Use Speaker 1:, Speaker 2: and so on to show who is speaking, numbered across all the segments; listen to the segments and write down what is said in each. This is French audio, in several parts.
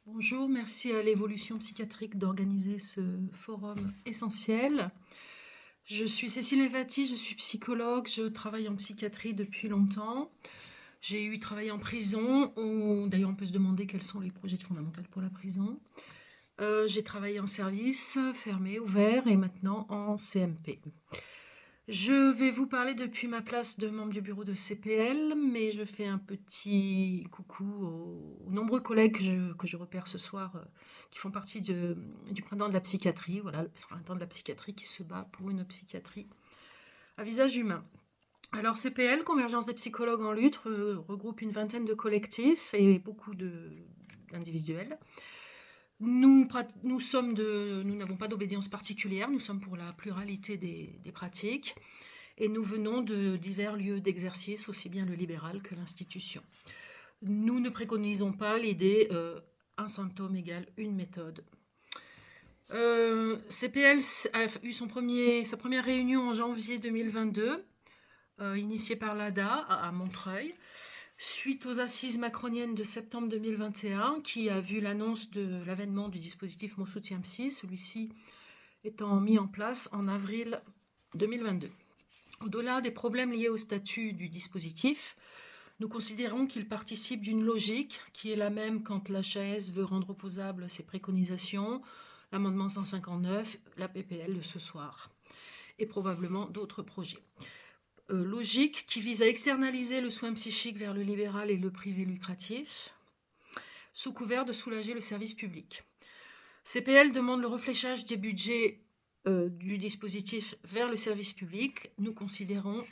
Speaker 1: Bonjour, merci à l'évolution psychiatrique d'organiser ce forum essentiel. Je suis Cécile Evati, je suis psychologue, je travaille en psychiatrie depuis longtemps. J'ai eu travaillé en prison, d'ailleurs on peut se demander quels sont les projets fondamentaux pour la prison. J'ai travaillé en service, fermé, ouvert et maintenant en CMP. Je vais vous parler depuis ma place de membre du bureau de CPL, mais je fais un petit coucou aux nombreux collègues que je repère ce soir, qui font partie du printemps de la psychiatrie, voilà, le printemps de la psychiatrie qui se bat pour une psychiatrie à visage humain. Alors CPL, Convergence des psychologues en lutte, regroupe une vingtaine de collectifs et beaucoup d'individuels. Nous n'avons pas d'obédience particulière, nous sommes pour la pluralité des pratiques. Et nous venons de divers lieux d'exercice, aussi bien le libéral que l'institution. Nous ne préconisons pas l'idée un symptôme égale une méthode. CPL a eu sa première réunion en janvier 2022, initiée par l'ADA à Montreuil, suite aux assises macroniennes de septembre 2021, qui a vu l'annonce de l'avènement du dispositif Mon Soutien Psy, celui-ci étant mis en place en avril 2022. Au-delà des problèmes liés au statut du dispositif, nous considérons qu'il participe d'une logique qui est la même quand l'HAS veut rendre opposables ses préconisations, l'amendement 159, la PPL de ce soir, et probablement d'autres projets. Logique qui vise à externaliser le soin psychique vers le libéral et le privé lucratif, sous couvert de soulager le service public. CPL demande le refléchage des budgets du dispositif vers le service public. Nous considérons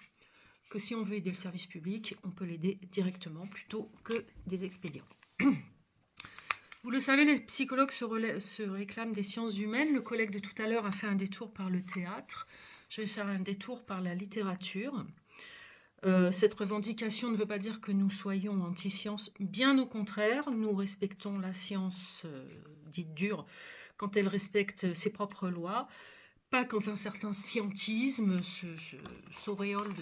Speaker 1: que si on veut aider le service public, on peut l'aider directement plutôt que des expédients. Vous le savez, les psychologues se réclament des sciences humaines. Le collègue de tout à l'heure a fait un détour par le théâtre. Je vais faire un détour par la littérature. Cette revendication ne veut pas dire que nous soyons anti-science. Bien au contraire, nous respectons la science dite dure quand elle respecte ses propres lois, pas quand un certain scientisme s'auréole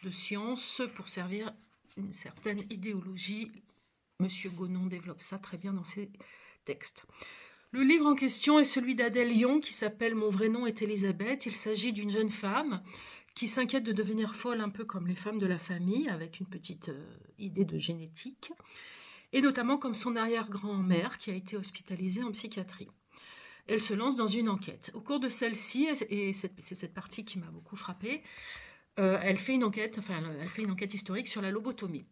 Speaker 1: de science pour servir une certaine idéologie. Monsieur Gonon développe ça très bien dans ses textes. Le livre en question est celui d'Adèle Lyon qui s'appelle « Mon vrai nom est Elisabeth ». Il s'agit d'une jeune femme qui s'inquiète de devenir folle un peu comme les femmes de la famille, avec une petite idée de génétique, et notamment comme son arrière-grand-mère qui a été hospitalisée en psychiatrie. Elle se lance dans une enquête. Au cours de celle-ci, et c'est cette partie qui m'a beaucoup frappée, elle fait une enquête historique sur la lobotomie.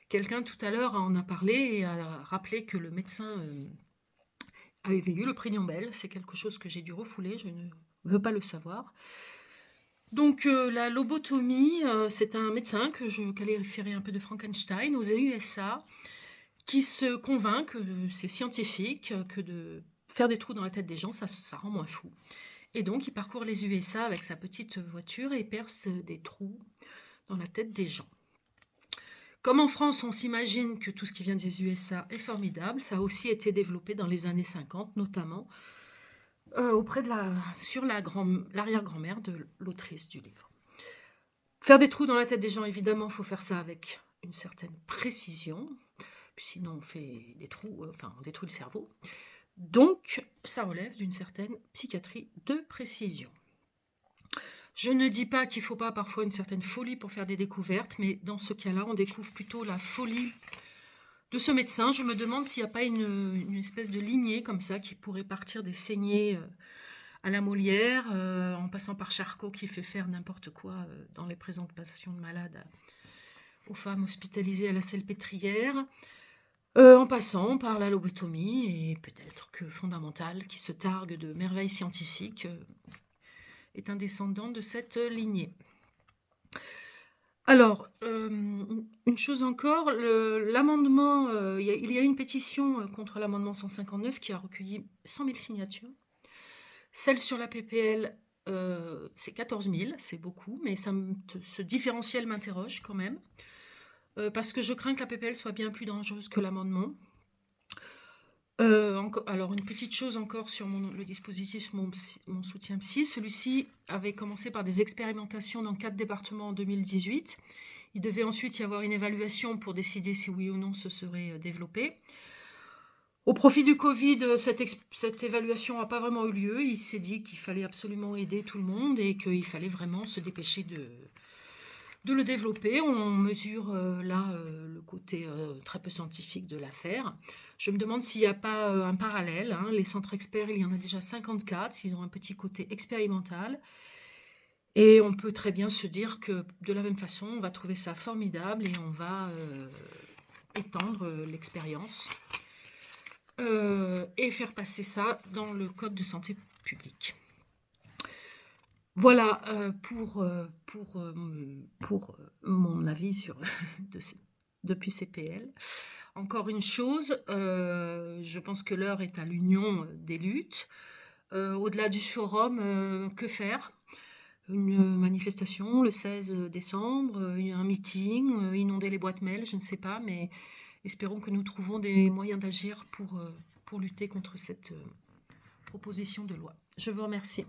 Speaker 1: Quelqu'un tout à l'heure en a parlé et a rappelé que le médecin avait eu le prix Nobel. C'est quelque chose que j'ai dû refouler, je ne veux pas le savoir. Donc la lobotomie, c'est un médecin que je qualifierais un peu de Frankenstein aux USA, qui se convainc que c'est scientifique, que de faire des trous dans la tête des gens, ça rend moins fou. Et donc il parcourt les USA avec sa petite voiture et perce des trous dans la tête des gens. Comme en France, on s'imagine que tout ce qui vient des USA est formidable, ça a aussi été développé dans les années 50, notamment sur l'arrière-grand-mère de l'autrice du livre. Faire des trous dans la tête des gens, évidemment, il faut faire ça avec une certaine précision, puis sinon on fait des trous, on détruit le cerveau. Donc, ça relève d'une certaine psychiatrie de précision. Je ne dis pas qu'il ne faut pas parfois une certaine folie pour faire des découvertes, mais dans ce cas-là, on découvre plutôt la folie de ce médecin. Je me demande s'il n'y a pas une espèce de lignée comme ça qui pourrait partir des saignées à la Molière, en passant par Charcot qui fait faire n'importe quoi dans les présentations de malades aux femmes hospitalisées à la Salpêtrière, en passant par la lobotomie et peut-être que Fondamental, qui se targue de merveilles scientifiques, est un descendant de cette lignée. Alors, une chose encore, l'amendement, il y a une pétition contre l'amendement 159 qui a recueilli 100 000 signatures. Celle sur la PPL, c'est 14 000, c'est beaucoup, mais ce différentiel m'interroge quand même, parce que je crains que la PPL soit bien plus dangereuse que l'amendement. Alors, une petite chose encore sur le dispositif Mon Soutien Psy. Celui-ci avait commencé par des expérimentations dans 4 départements en 2018. Il devait ensuite y avoir une évaluation pour décider si oui ou non ce serait développé. Au profit du Covid, cette évaluation n'a pas vraiment eu lieu. Il s'est dit qu'il fallait absolument aider tout le monde et qu'il fallait vraiment se dépêcher de le développer. On mesure là le côté très peu scientifique de l'affaire. Je me demande s'il n'y a pas un parallèle, hein. Les centres experts, il y en a déjà 54, ils ont un petit côté expérimental. Et on peut très bien se dire que de la même façon, on va trouver ça formidable et on va étendre l'expérience et faire passer ça dans le code de santé publique. Voilà pour mon avis sur depuis CPL. Encore une chose, je pense que l'heure est à l'union des luttes. Au-delà du forum, que faire? Une manifestation le 16 décembre, un meeting, inonder les boîtes mail, je ne sais pas, mais espérons que nous trouvons des moyens d'agir pour lutter contre cette proposition de loi. Je vous remercie.